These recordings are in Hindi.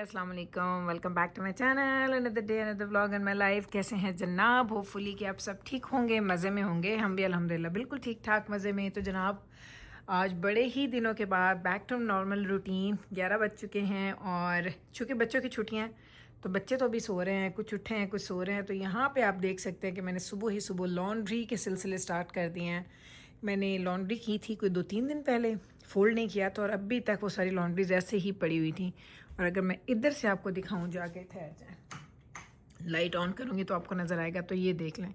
अस्सलाम वालेकुम, welcome back to my channel, another day another vlog in my life. कैसे हैं जनाब? होपफुली कि आप सब ठीक होंगे, मज़े में होंगे। हम भी अल्हम्दुलिल्लाह बिल्कुल ठीक ठाक मज़े में। तो जनाब आज बड़े ही दिनों के बाद बैक टू नॉर्मल रूटीन। 11 बज चुके हैं और चूँकि बच्चों की छुट्टियाँ तो बच्चे तो अभी सो रहे हैं, कुछ उठे हैं कुछ सो रहे हैं। तो यहाँ पे आप देख सकते हैं कि मैंने सुबह लॉन्ड्री के सिलसिले स्टार्ट कर दिए हैं। मैंने लॉन्ड्री की थी कोई 2-3 दिन पहले, फ़ोल्ड नहीं किया था और अभी तक वो सारी लॉन्ड्रीज ऐसे ही पड़ी हुई थी। और अगर मैं इधर से आपको दिखाऊं, जाके ठहर जाए, लाइट ऑन करूँगी तो आपको नज़र आएगा। तो ये देख लें,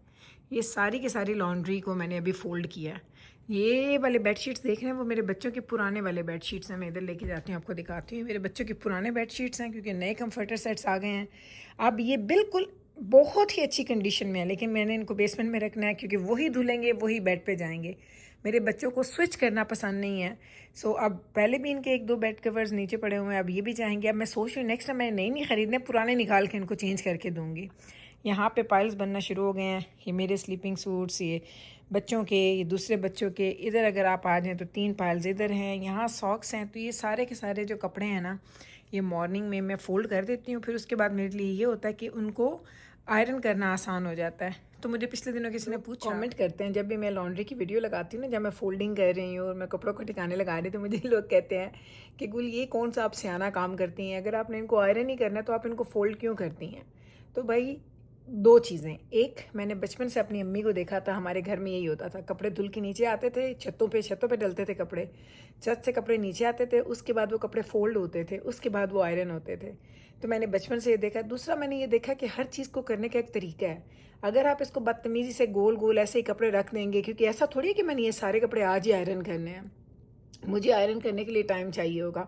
ये सारी की सारी लॉन्ड्री को मैंने अभी फ़ोल्ड किया है। ये वाले बेडशीट्स देख रहे हैं, वो मेरे बच्चों के पुराने वाले बेडशीट्स हैं। मैं इधर लेके जाती हूँ, आपको दिखाती हूँ। मेरे बच्चों के पुराने बेडशीट्स हैं क्योंकि नए कंफर्टर सेट्स आ गए हैं। अब ये बिल्कुल बहुत ही अच्छी कंडीशन में है, लेकिन मैंने इनको बेसमेंट में रखना है क्योंकि वही धुलेंगे वही बेड पे जाएंगे। मेरे बच्चों को स्विच करना पसंद नहीं है। सो अब पहले भी इनके 1-2 बेड कवर्स नीचे पड़े हुए हैं, अब ये भी जाएंगे। अब मैं सोच रही हूँ नेक्स्ट टाइम मैं नई नहीं ख़रीदने, पुराने निकाल के इनको चेंज करके दूँगी। यहाँ पे पाइल्स बनना शुरू हो गए हैं। ये मेरे स्लीपिंग सूट्स, ये बच्चों के, ये दूसरे बच्चों के। इधर अगर आप आ जाएँ तो 3 पाइल्स इधर हैं, यहाँ सॉक्स हैं। तो ये सारे के सारे जो कपड़े हैं ना, ये मॉर्निंग में मैं फ़ोल्ड कर देती हूँ। फिर उसके बाद मेरे लिए ये होता है कि उनको आयरन करना आसान हो जाता है। तो मुझे पिछले दिनों किसी ने पूछा, कमेंट करते हैं जब भी मैं लॉन्ड्री की वीडियो लगाती हूँ ना, जब मैं फ़ोल्डिंग कर रही हूँ और मैं कपड़ों को ठिकाने लगा रही हूँ, तो मुझे लोग कहते हैं कि गुल ये कौन सा आप सियाना काम करती हैं, अगर आपने इनको आयरन ही करना है तो आप इनको फ़ोल्ड क्यों करती हैं? तो भाई 2 चीज़ें। एक, मैंने बचपन से अपनी अम्मी को देखा था, हमारे घर में यही होता था, कपड़े धुल के नीचे आते थे, छतों पे डलते थे कपड़े, छत से कपड़े नीचे आते थे, उसके बाद वो कपड़े फ़ोल्ड होते थे, उसके बाद वो आयरन होते थे। तो मैंने बचपन से ये देखा। दूसरा, मैंने ये देखा कि हर चीज़ को करने का एक तरीका है। अगर आप इसको बदतमीज़ी से गोल गोल ऐसे ही कपड़े रख देंगे, क्योंकि ऐसा थोड़ी है कि मैंने ये सारे कपड़े आज ही आयरन करने हैं, मुझे आयरन करने के लिए टाइम चाहिए होगा।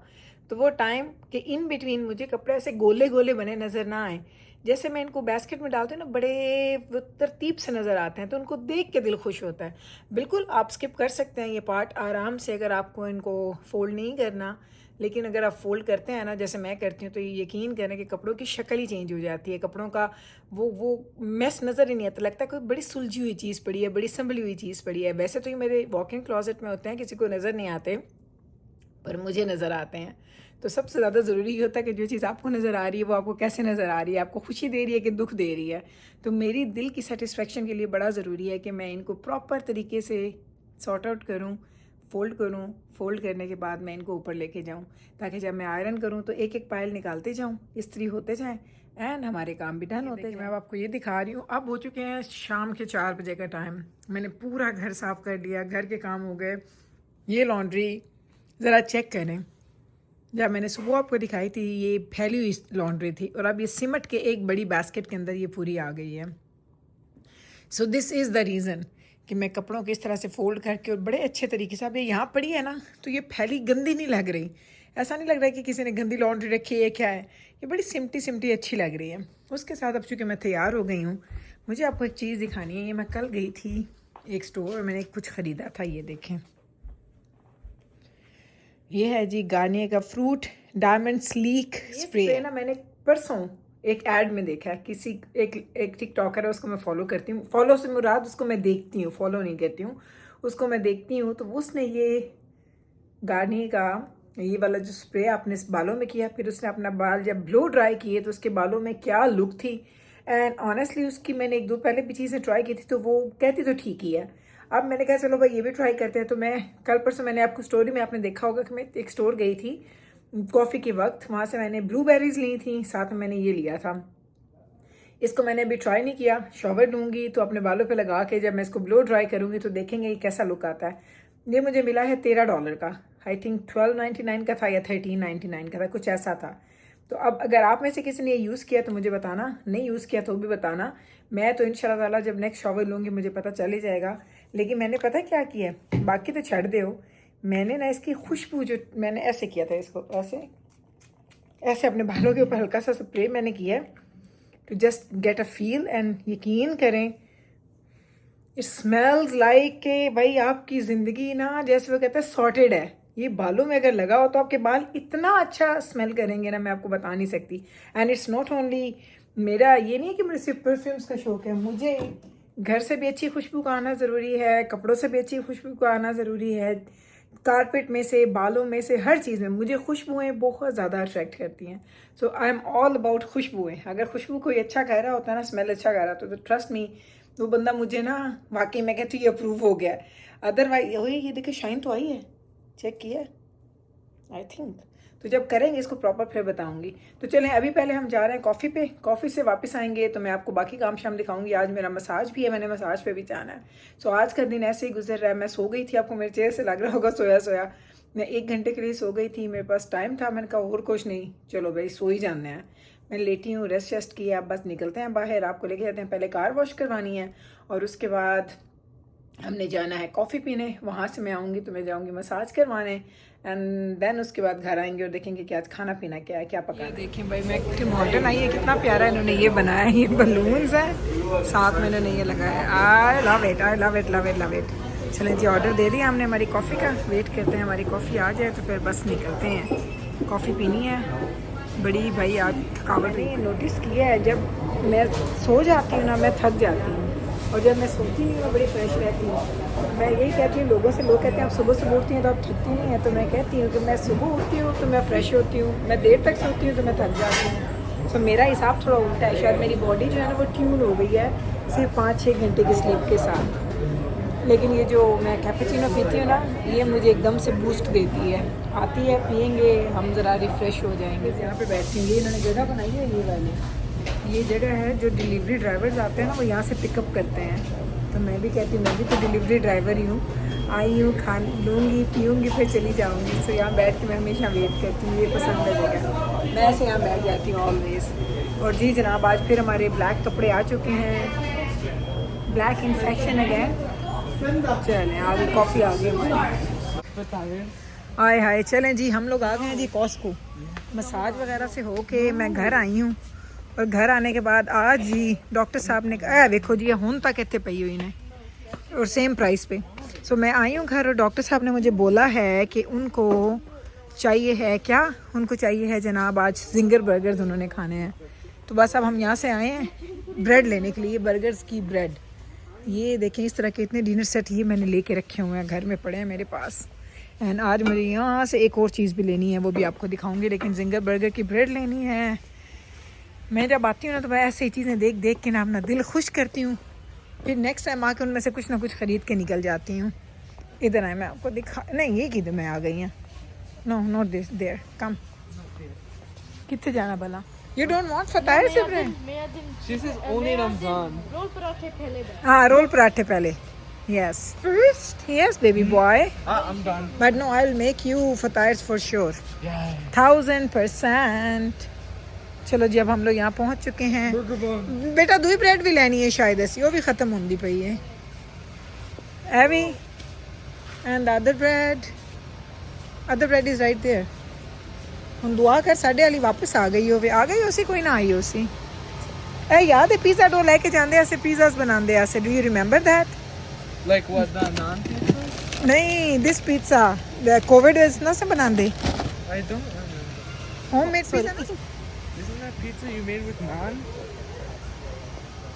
तो वो टाइम के इन बिटवीन मुझे कपड़े ऐसे गोले गोले बने नज़र ना आए। जैसे मैं इनको बास्केट में डालती हूँ ना, बड़े वो तरतीब से नज़र आते हैं, तो उनको देख के दिल खुश होता है। बिल्कुल आप स्किप कर सकते हैं ये पार्ट आराम से, अगर आपको इनको फ़ोल्ड नहीं करना। लेकिन अगर आप फ़ोल्ड करते हैं ना, जैसे मैं करती हूँ, तो ये यकीन करें कि कपड़ों की शक्ल ही चेंज हो जाती है। कपड़ों का वो मैस नज़र ही नहीं आता, लगता है कोई बड़ी सुलझी हुई चीज़ पड़ी है, बड़ी संभली हुई चीज़ पड़ी है। वैसे तो ये मेरे वॉक इन क्लॉजेट में होते हैं, किसी को नज़र नहीं आते, पर मुझे नज़र आते हैं। तो सबसे ज़्यादा ज़रूरी ये होता है कि जो चीज़ आपको नज़र आ रही है वो आपको कैसे नज़र आ रही है, आपको खुशी दे रही है कि दुख दे रही है। तो मेरी दिल की सेटिस्फेक्शन के लिए बड़ा ज़रूरी है कि मैं इनको प्रॉपर तरीके से सॉर्ट आउट करूँ, फ़ोल्ड करने के बाद मैं इनको ऊपर लेके जाऊँ, ताकि जब मैं आयरन करूँ तो एक एक पायल निकालते जाऊँ, इस्त्री होते जाएँ एंड हमारे काम भी डन होते जाएँ। मैं आपको ये दिखा रही हूँ, अब हो चुके हैं शाम के 4 बजे का टाइम। मैंने पूरा घर साफ़ कर लिया, घर के काम हो गए। ये लॉन्ड्री ज़रा चेक करें, जब मैंने सुबह आपको दिखाई थी ये फैली हुई लॉन्ड्री थी, और अब ये सिमट के एक बड़ी बास्केट के अंदर ये पूरी आ गई है। So this is the reason कि मैं कपड़ों को इस तरह से फ़ोल्ड करके और बड़े अच्छे तरीके से, अब ये यहाँ पड़ी है ना, तो ये फैली गंदी नहीं लग रही। ऐसा नहीं लग रहा है कि किसी ने गंदी लॉन्ड्री रखी है, क्या है, ये बड़ी सिमटी सिमटी अच्छी लग रही है। उसके साथ अब चूँकि मैं तैयार हो गई हूँ, मुझे आपको एक चीज़ दिखानी है। ये मैं कल गई थी एक स्टोर और मैंने कुछ ख़रीदा था, ये देखें। ये है जी गार्नियर का फ्रूट डायमंड स्लीक स्प्रे ना, मैंने परसों एक ऐड में देखा है, किसी एक टिकटॉकर है, उसको मैं फॉलो करती हूँ। फॉलो से मुराद उसको मैं देखती हूँ, फॉलो नहीं करती हूँ, उसको मैं देखती हूँ। तो उसने ये गार्नियर का ये वाला जो स्प्रे अपने बालों में किया, फिर उसने अपना बाल जब ब्लो ड्राई किए तो उसके बालों में क्या लुक थी। एंड ऑनेस्टली उसकी मैंने 1-2 पहले भी चीज़ें ट्राई की थी, तो वो कहती तो ठीक ही है। अब मैंने कहा चलो भाई ये भी ट्राई करते हैं। तो मैं कल परसों, मैंने आपको स्टोरी में आपने देखा होगा कि मैं एक स्टोर गई थी कॉफ़ी के वक्त, वहाँ से मैंने ब्लूबेरीज ली थी, साथ में मैंने ये लिया था। इसको मैंने अभी ट्राई नहीं किया, शॉवर लूँगी तो अपने बालों पे लगा के जब मैं इसको ब्लो ड्राई करूँगी तो देखेंगे ये कैसा लुक आता है। ये मुझे मिला है $13 का, आई थिंक 12.99 का था या 13.99 का था, कुछ ऐसा था। तो अब अगर आप में से किसी ने ये यूज़ किया तो मुझे बताना, नहीं यूज़ किया तो भी बताना। मैं तो इंशाल्लाह ताला जब नेक्स्ट शॉवर लूँगी मुझे पता चल ही जाएगा। लेकिन मैंने पता क्या किया है, बाकी तो छड़ दो, मैंने ना इसकी खुशबू, जो मैंने ऐसे किया था, इसको ऐसे ऐसे अपने बालों के ऊपर हल्का सा स्प्रे मैंने किया है to just get a feel. And यकीन करें, इट स्मेल्स लाइक के भाई आपकी ज़िंदगी ना, जैसे वो कहते हैं सॉर्टेड है। ये बालों में अगर लगा हो तो आपके बाल इतना अच्छा स्मेल करेंगे ना, मैं आपको बता नहीं सकती। एंड इट्स नॉट ओनली, मेरा ये नहीं है कि मुझे सिर्फ परफ्यूम्स का शौक है, मुझे घर से भी अच्छी खुशबू का आना ज़रूरी है, कपड़ों से भी अच्छी खुशबू का आना ज़रूरी है, कारपेट में से, बालों में से, हर चीज़ में मुझे खुशबुएं बहुत ज़्यादा अट्रैक्ट करती हैं। सो आई एम ऑल अबाउट खुशबुएं। अगर खुशबू कोई अच्छा कह रहा होता है ना, स्मेल अच्छा कह रहा होता है, तो ट्रस्ट मी वो बंदा मुझे ना वाकई मैं कहती हूँ ये अप्रूव हो गया। अदरवाइज वही ये देखिए शाइन तो आई है, चेक किया आई थिंक। तो जब करेंगे इसको प्रॉपर फिर बताऊंगी। तो चलें अभी पहले हम जा रहे हैं कॉफ़ी पे, कॉफ़ी से वापस आएंगे तो मैं आपको बाकी काम शाम दिखाऊंगी। आज मेरा मसाज भी है, मैंने मसाज पे भी जाना है। सो आज का दिन ऐसे ही गुजर रहा है। मैं सो गई थी, आपको मेरे चेहरे से लग रहा होगा सोया सोया। मैं 1 घंटे के लिए सो गई थी, मेरे पास टाइम था, मैंने कहा और कुछ नहीं, चलो भाई सो ही जाना है। मैं लेटी हूँ, रेस्ट किया, अब बस निकलते हैं बाहर, आपको लेके जाते हैं। पहले कार वॉश करवानी है और उसके बाद हमने जाना है कॉफ़ी पीने। वहाँ से मैं आऊँगी तो मैं जाऊँगी मसाज करवाने एंड देन उसके बाद घर आएंगे और देखेंगे कि आज खाना पीना क्या है, क्या पकाना है। देखें भाई मैं टिम हॉर्टन आई है, कितना प्यारा इन्होंने ये बनाया है, ये बलून्स हैं साथ में इन्होंने ये लगाया है। I love it, I love it, love it, love it. चलें जी ऑर्डर दे दिया हमने हमारी कॉफ़ी का, वेट करते हैं हमारी कॉफ़ी आ जाए तो फिर बस निकलते हैं। कॉफ़ी पीनी है, बड़ी भाई आज थकावट रही है। नोटिस किया है जब मैं सो जाती हूँ ना मैं थक जाती हूँ, और जब मैं सोती नहीं मैं बड़ी फ्रेश रहती हूँ। मैं यही कहती हूँ लोगों से, लोग कहते हैं आप सुबह सुबह उठती हैं तो आप थकती नहीं हैं, तो मैं कहती हूँ कि मैं सुबह उठती हूँ तो मैं फ्रेश होती हूँ, मैं देर तक सोती हूँ तो मैं थक जाती हूँ। तो मेरा हिसाब थोड़ा उल्टा है, शायद मेरी बॉडी जो है ना वो ट्यून हो गई है सिर्फ 5-6 घंटे की स्लीप के साथ। लेकिन ये जो मैं कैपेचिनो पीती हूँ ना, ये मुझे एकदम से बूस्ट देती है। आती है, पियेंगे हम, ज़रा रिफ़्रेश हो जाएंगे। यहाँ पे बैठती हूँ, ये इन्होंने जगह बनाई है, ये वाली ये जगह है जो डिलीवरी ड्राइवर्स आते हैं ना वो यहाँ से पिकअप करते हैं। तो मैं भी कहती हूँ मैं भी तो डिलीवरी ड्राइवर ही हूँ, आई हूँ, खा लूँगी, पीऊँगी, फिर चली जाऊँगी। सो यहाँ बैठ के मैं हमेशा वेट करती हूँ, ये पसंद है जगह, मैं ऐसे यहाँ बैठ जाती हूँ ऑलवेज़। और जी जनाब आज फिर हमारे ब्लैक कपड़े आ चुके हैं, ब्लैक इन्फेक्शन अगैन। चलें आगे कॉफ़ी आ गई हमारी, आए हाय। चलें जी हम लोग आ गए हैं जी कॉस्को। मसाज वगैरह से होके मैं घर आई हूँ, और घर आने के बाद आज जी डॉक्टर साहब ने कहा देखो जी हुन तक इतने पई हुई ने और सेम प्राइस पे। सो मैं आई हूँ घर और डॉक्टर साहब ने मुझे बोला है कि उनको चाहिए है, क्या उनको चाहिए है जनाब आज जिंगर बर्गर्स उन्होंने खाने हैं। तो बस अब हम यहाँ से आए हैं ब्रेड लेने के लिए, बर्गर्स की ब्रेड। ये देखें इस तरह के इतने डिनर सेट ये मैंने लेके रखे हुए हैं, घर में पड़े हैं मेरे पास। एंड आज मुझे यहाँ से एक और चीज़ भी लेनी है, वो भी आपको दिखाऊंगी, लेकिन जिंगर बर्गर की ब्रेड लेनी है। मैं जब आती हूँ ना तो मैं ऐसी चीज़ें देख देख के ना अपना दिल खुश करती हूँ, फिर नेक्स्ट टाइम आके उनमें से कुछ ना कुछ ख़रीद के निकल जाती हूँ। इधर आए मैं आपको दिखा, नहीं ये किधर मैं आ गई हैं, no not this there, come कितने जाना भला। You don't want फतायर से bread? She says only Ramzan. Roll पराठे पहले हाँ रोल पराठे पहले, yes first, yes baby boy, I'm done. but no I'll make you फतायर्स for sure, Yeah. 1000%। चलो जी अब हम लोग यहाँ पहुँच चुके हैं। Burger bun. बेटा दूई ब्रेड भी लेनी है शायद ऐसी, वो भी ख़त्म होंदी पई है। एवी and other bread is right there. हम दुआ कर साढ़े वाली वापस आ गई होवे, आ गई हो सी कोई ना आई हो सी। ए याद है पिज़्ज़ा डो लेके जाते ऐसे पिज़्ज़ास बनाते ऐसे, do you remember that? Like what, the naan pizza? नहीं दिस पिज़्ज़ा कोविड ना से बनाते, I don't remember. Homemade pizza ना। Isn't that pizza you made with naan?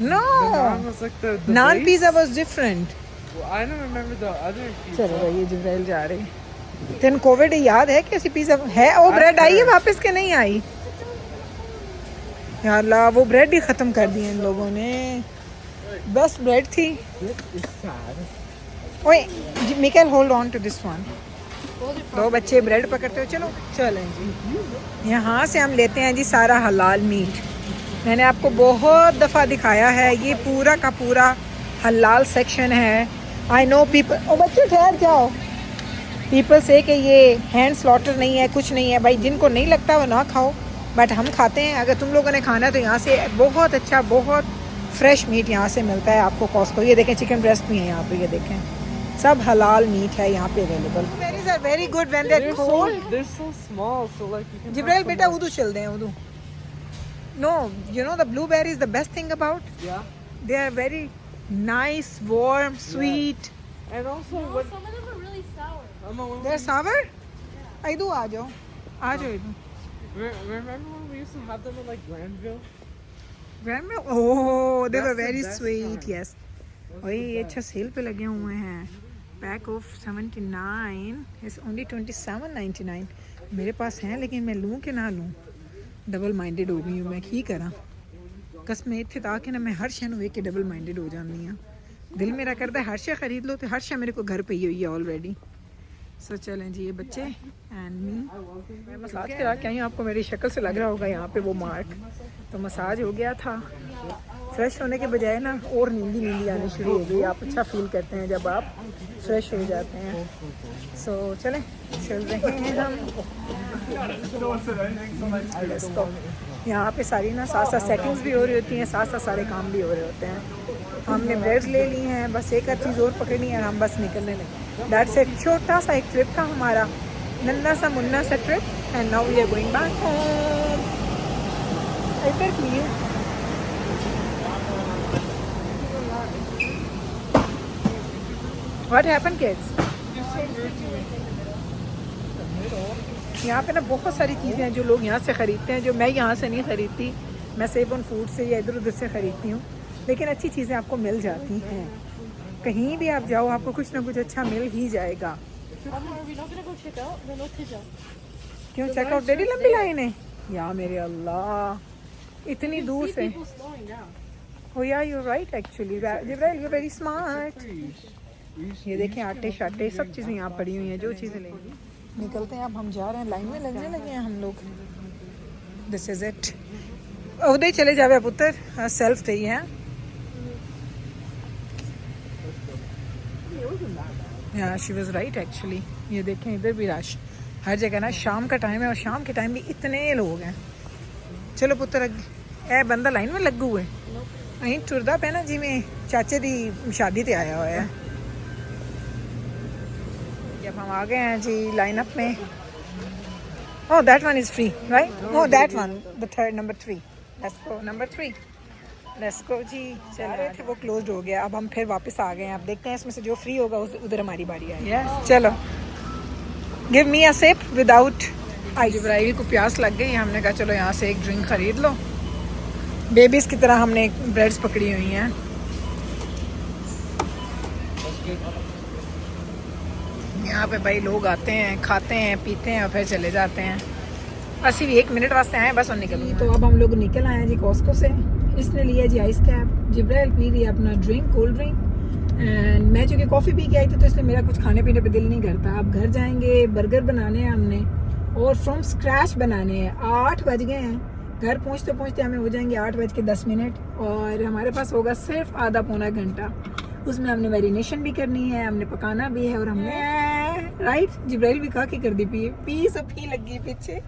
No The naan was like the naan base? Pizza was different. Well, I don't remember the other pizza. चलो भाई ये जिब्राइल जा रही। तेन कोविड याद है कैसी पिज़्ज़ा है? वो ब्रेड आई है वापस के नहीं आई? यार अल्लाह वो ब्रेड ही ख़त्म कर दिए इन लोगों ने, बस ब्रेड थी। This is sad. ओए Mikael hold on to this one. दो बच्चे ब्रेड पकड़ते हो, चलो चलें जी। यहाँ से हम लेते हैं जी सारा हलाल मीट। मैंने आपको बहुत दफ़ा दिखाया है, ये पूरा का पूरा हलाल सेक्शन है। आई नो पीपल, ओ बच्चे ठहर जाओ, पीपल से कि ये हैंड स्लॉटर नहीं है, कुछ नहीं है। भाई जिनको नहीं लगता वो ना खाओ, बट हम खाते हैं। अगर तुम लोगों ने खाना है तो यहाँ से बहुत अच्छा, बहुत फ्रेश मीट यहाँ से मिलता है आपको कॉस्को। ये देखें चिकन ब्रेस्ट भी है यहाँ पे, ये देखें सब हलाल मीट है यहाँ पे available. Blueberries are very good when they are cold. They're so small, so like you can. Jibrail have बेटा some उधर चल दें उधर। No you know the blueberries the best thing about, more. Yeah. They are very nice, warm, sweet. And also No, what? some of them are really sour. They are sour. इधर आ जाओ, आ जाओ इधर। Remember when we used to have them in like Granville? Grandma, oh, they were That's the very best sweet, kind. yes. Those are ओए the ये best. अच्छा सेल पे लगे हुए हैं। Pack of 79 is only 27.99। मेरे पास हैं लेकिन मैं लूँ कि ना लूँ, डबल माइंडेड हो गई हूँ मैं, की करा कसम इत्थे ताकि ना मैं हर शे वेख के डबल माइंडेड हो जाती हाँ। दिल मेरा करता है हर शे खरीद लो, तो हर शे मेरे को घर पई हुई है ऑलरेडी। सो चलें जी, ये बच्चे एंड मी। मैं मसाज करा के आई हूँ, आपको मेरी शक्ल से लग रहा होगा यहाँ पे वो मार्क। तो मसाज हो गया था, फ्रेश होने के बजाय ना और नींदी नींदी आनी शुरू हो गई। आप अच्छा फील करते हैं जब आप फ्रेश हो जाते हैं। सो चलें, चल रहे हैं हम। Let's go। यहाँ पे सारी ना साथ साथ सेटिंग्स भी हो रही होती हैं, साथ साथ सारे काम भी हो रहे होते हैं। हमने ब्रेड्स ले ली हैं, बस एक आध चीज़ और पकड़नी है, हम बस निकलने लगे। दैट्स एक छोटा सा एक ट्रिप था हमारा, नन्ना सा मुन्ना सा trip, and now we are going back home. इधर की व्हाट हैपन किड्स? यहाँ पे ना बहुत सारी चीज़ें हैं जो लोग यहाँ से ख़रीदते हैं, जो मैं यहाँ से नहीं ख़रीदती। मैं सेव ऑन फूड से या इधर उधर से ख़रीदती हूँ, लेकिन अच्छी चीज़ें आपको मिल जाती हैं। कहीं भी आप जाओ आपको कुछ ना कुछ अच्छा मिल ही जाएगा। क्यों चेकआउट डेली लंबी लाइन है या मेरे अल्लाह, इतनी दूर से। ओ या you right actually Jibrail, you very smart. ये देखें आटे शाटे सब चीज़ें यहाँ पड़ी हुई हैं, जो चीज़ें लेंगी। निकलते हैं, अब हम जा रहे हैं, लाइन में लगने लगे हैं हम लोग। This is it. उधर चले जावे पुत्र, सेल्फ चाहिए हैं। हाँ शी वॉज राइट एक्चुअली। ये देखें इधर भी रश हर जगह ना, शाम का टाइम है और शाम के टाइम भी इतने लोग हैं। चलो पुत्र, ए बंदा लाइन में लगू हुए अं टुरदा पे ना जिमें चाचे दी शादी ते आया हुआ है। जब हम आ गए हैं जी लाइन अप में। Oh that one is free right? Oh that one the third number 3। Let's go number 3, let's go जी। चल रहे थे वो क्लोज हो गया, अब हम फिर वापस आ गए हैं। अब देखते हैं इसमें से जो फ्री होगा उधर हमारी बारी आई। यस चलो, गिव मी अ सिप विदाउट आइस। जिब्राइल को प्यास लग गई, हमने कहा चलो यहाँ से एक ड्रिंक खरीद लो। बेबीज़ की तरह हमने ब्रेड्स पकड़ी हुई हैं। यहाँ पे भाई लोग आते हैं, खाते हैं, पीते हैं और फिर चले जाते हैं। असी भी 1 मिनट वास्ते आए बस और निकल गए। तो अब हम लोग निकल आए हैं जी कॉस्को से। इसने लिया जी आइस कैप, जिब्राइल पी रही है अपना ड्रिंक, कोल्ड ड्रिंक। एंड मैं चूँकि कॉफ़ी पी के आई थी तो इसलिए मेरा कुछ खाने पीने पे दिल नहीं करता। अब घर जाएंगे, बर्गर बनाने हैं हमने और फ्रॉम स्क्रैच बनाने हैं। 8 बज गए हैं, घर पहुँचते पहुँचते हमें हो जाएंगे 8:10 और हमारे पास होगा सिर्फ आधा पौना घंटा। उसमें हमने मैरिनेशन भी करनी है, हमने पकाना भी है और हमने राइट जिब्राइल भी कहा कि कर दी पी सब पी लगी पीछे।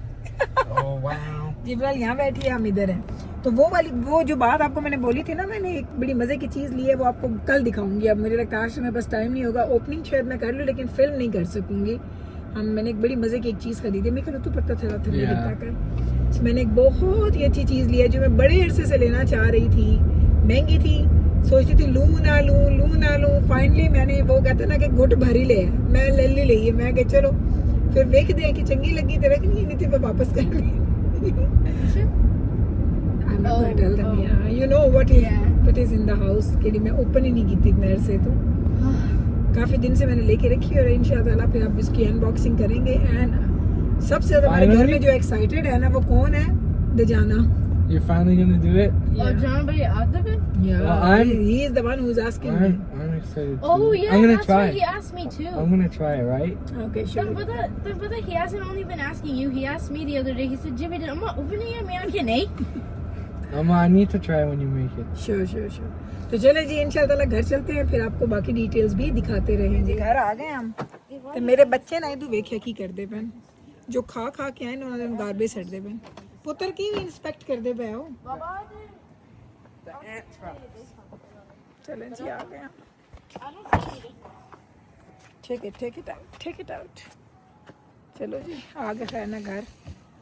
जिब्राइल यहाँ बैठी है, हम इधर हैं। तो वो जो बात आपको मैंने बोली थी ना, मैंने एक बड़ी मज़े की चीज़ ली है, वो आपको कल दिखाऊंगी। अब मुझे लगता है आज मेरे पास टाइम नहीं होगा, ओपनिंग शायद मैं कर लूँ लेकिन फिल्म नहीं कर सकूंगी। मैंने एक बड़ी मज़े की एक चीज़ खरीदी, मैं कहूँ तू पता था कर। मैंने एक बहुत ही अच्छी चीज़ ली है जो मैं बड़े अरसे से लेना चाह रही थी। महंगी थी, सोचती थी लूँ ना लूँ। फाइनली मैंने वो कहते ना कि घुट भरी ले, मैं ले ली है। मैं कह चलो फिर देख दें कि चंगी लगी तो रखनी नहीं थी, मैं वापस कर दी। You know what is in the house के लिए मैं ओपन ही नहीं की थी इतने से। तो काफ़ी दिन से मैंने लेके रखी है और इंशाल्लाह फिर आप इसकी अनबॉक्सिंग करेंगे। एंड सबसे ज़्यादा हमारे घर में जो एक्साइटेड है ना वो कौन है? दजाना। You're finally gonna do it? Yeah. Oh, John, but out of it? Yeah, he is the one who's asking me. I'm excited too. Oh yeah, I'm gonna that's try. what he asked me too. I'm gonna try it, right? Okay, sure. But he hasn't only been asking you. He asked me the other day. He said, "Jimmy, I'm not opening it. मैं आके नहीं." I need to try when you make it. Sure. तो चले जी इंशाल्लाह घर चलते हैं, फिर आपको बाकी डिटेल्स भी दिखाते रहेंगे। घर आ गए हम तो मेरे बच्चे ना तू वेख्या की करते पैन, जो खा के आए ना उन्होंने गार्बेज सट दे पैन। पुत्र की भी इंस्पेक्ट कर दे पे हो। चलें जी आ गए। Take it out। चलो जी आ गए खैर ना घर।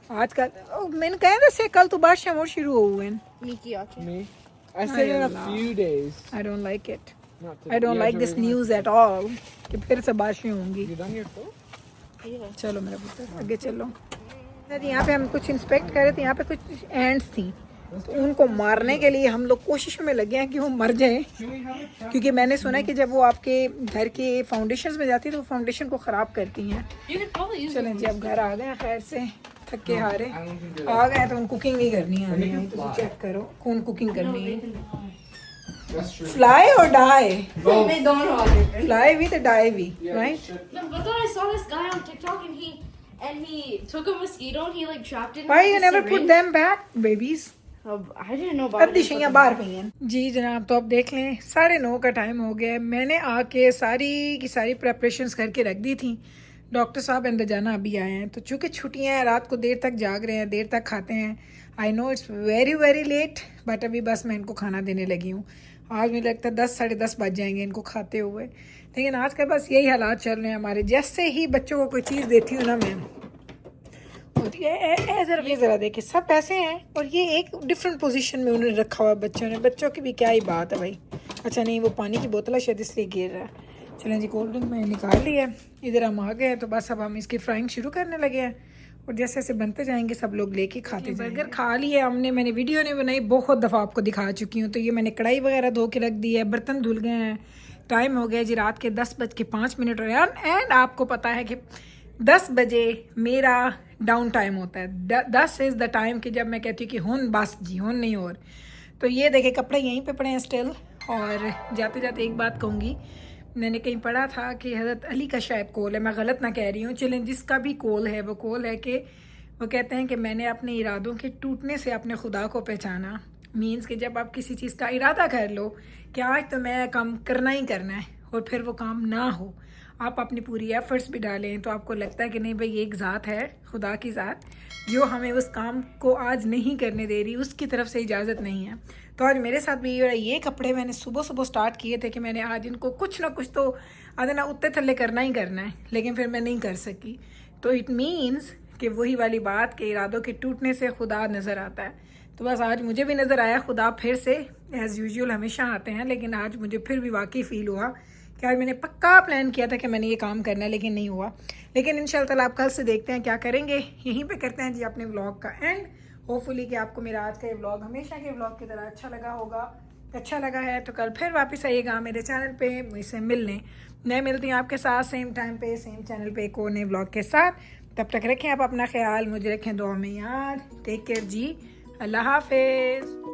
आज कल मैंने कहा था से कल तो बारिश और शुरू हो हुए हैं। Me? I said in a few days. I don't like it. Not I don't like this news at all कि फिर से बारिशें होंगी। You done your food? चलो मेरा पुत्र आगे चलो। यहाँ पे हम कुछ इंस्पेक्ट कर रहे थे, यहाँ पे कुछ एंड्स थी तो उनको मारने के लिए हम लोग कोशिश में लगे हैं कि वो मर जाएं, क्योंकि मैंने सुना है कि जब वो आपके घर के फाउंडेशन में जाती है तो फाउंडेशन को ख़राब करती हैं। You could probably use चलें जी, अब घर आ गए हैं खैर से, थके हारे आ गए हैं, तो उन कुकिंग नहीं करनी है हमें। तो चेक करो कौन कुकिंग करनी है। फ्लाई और डाई, मैं दोनों आ गए। फ्लाई भी तो डाई भी, right? No, but then I saw this guy on TikTok and he took a mosquito and he like trapped it in Why like, you a never put syringe. them back, babies? I didn't know about अब it. दिशाइयाँ बाहर पई हैं जी जनाब। तो अब देख लें 9:30 का टाइम हो गया है। मैंने आके सारी की सारी प्रेपरेशंस करके रख दी थी। डॉक्टर साहब अंदर जाना अभी आए हैं, तो चूँकि छुट्टियाँ हैं, रात को देर तक जाग रहे हैं, देर तक खाते हैं। I know it's very very late, but अभी बस मैं इनको खाना देने लगी हूँ। आज मुझे लगता है 10 साढ़े 10 बज जाएंगे इनको खाते हुए। लेकिन आज के बस यही हालात चल रहे हैं हमारे। जैसे ही बच्चों को कोई चीज़ देती हूँ ना मैं, होती है ज़रा देखिए सब पैसे हैं और ये एक डिफरेंट पोजीशन में उन्होंने रखा हुआ बच्चों ने। बच्चों की भी क्या ही बात है भाई। अच्छा नहीं, वो पानी की बोतल है शायद इसलिए गिर रहा है। चलें जी, कोल्ड ड्रिंक मैंने निकाल ली है, इधर हम आ गए हैं। तो बस अब हम इसकी फ्राइंग शुरू करने लगे हैं और जैसे जैसे बनते जाएंगे सब लोग लेके खाते जाएंगे। बर्गर खा लिए हमने, मैंने वीडियो नहीं बनाई, बहुत दफ़ा आपको दिखा चुकी हूँ। तो ये मैंने कढ़ाई वगैरह धो के रख दी है, बर्तन धुल गए हैं। टाइम हो गया जी रात के 10:05 हो रहे हैं। एंड आपको पता है कि 10 बजे मेरा डाउन टाइम होता है। 10 इज़ द टाइम कि जब मैं कहती हूँ कि हुन बस जी हुन नहीं और। तो ये देखे कपड़े यहीं पे पड़े हैं स्टिल। और जाते जाते एक बात कहूँगी, मैंने कहीं पढ़ा था कि हज़रत अली का शायद कौल है, मैं गलत ना कह रही हूँ। चलें, जिसका भी कौल है वो कौल है कि वो कहते हैं कि मैंने अपने इरादों के टूटने से अपने खुदा को पहचाना। मीन्स कि जब आप किसी चीज़ का इरादा कर लो कि आज तो मैं काम करना ही करना है और फिर वो काम ना हो, आप अपनी पूरी एफर्ट्स भी डालें, तो आपको लगता है कि नहीं भाई एक ज़ात है, खुदा की ज़ात, जो हमें उस काम को आज नहीं करने दे रही, उसकी तरफ से इजाज़त नहीं है। तो आज मेरे साथ भी ये कपड़े मैंने सुबह सुबह स्टार्ट किए थे कि मैंने आज इनको कुछ ना कुछ तो आधे ना उत्ते थल्ले करना ही करना है, लेकिन फिर मैं नहीं कर सकी। तो इट मीन्स कि वही वाली बात कि इरादों के टूटने से खुदा नज़र आता है। तो बस आज मुझे भी नज़र आया खुदा फिर से, एज़ यूजुअल हमेशा आते हैं, लेकिन आज मुझे फिर भी वाकई फ़ील हुआ कि आज मैंने पक्का प्लान किया था कि मैंने ये काम करना है, लेकिन नहीं हुआ। लेकिन इंशाल्लाह ताला आप कल से देखते हैं क्या करेंगे। यहीं पे करते हैं जी अपने व्लॉग का एंड। होपफुली कि आपको मेरा आज का ये व्लॉग हमेशा के व्लॉग की तरह अच्छा लगा होगा। अच्छा लगा है तो कल फिर वापस आइएगा मेरे चैनल पे मुझसे मिलने। मैं मिलती हूँ आपके साथ सेम टाइम पे सेम चैनल पे एक और नए व्लॉग के साथ। तब तक रखें आप अपना ख्याल, मुझे रखें दुआ में याद। टेक केयर जी, अल्लाह हाफिज़।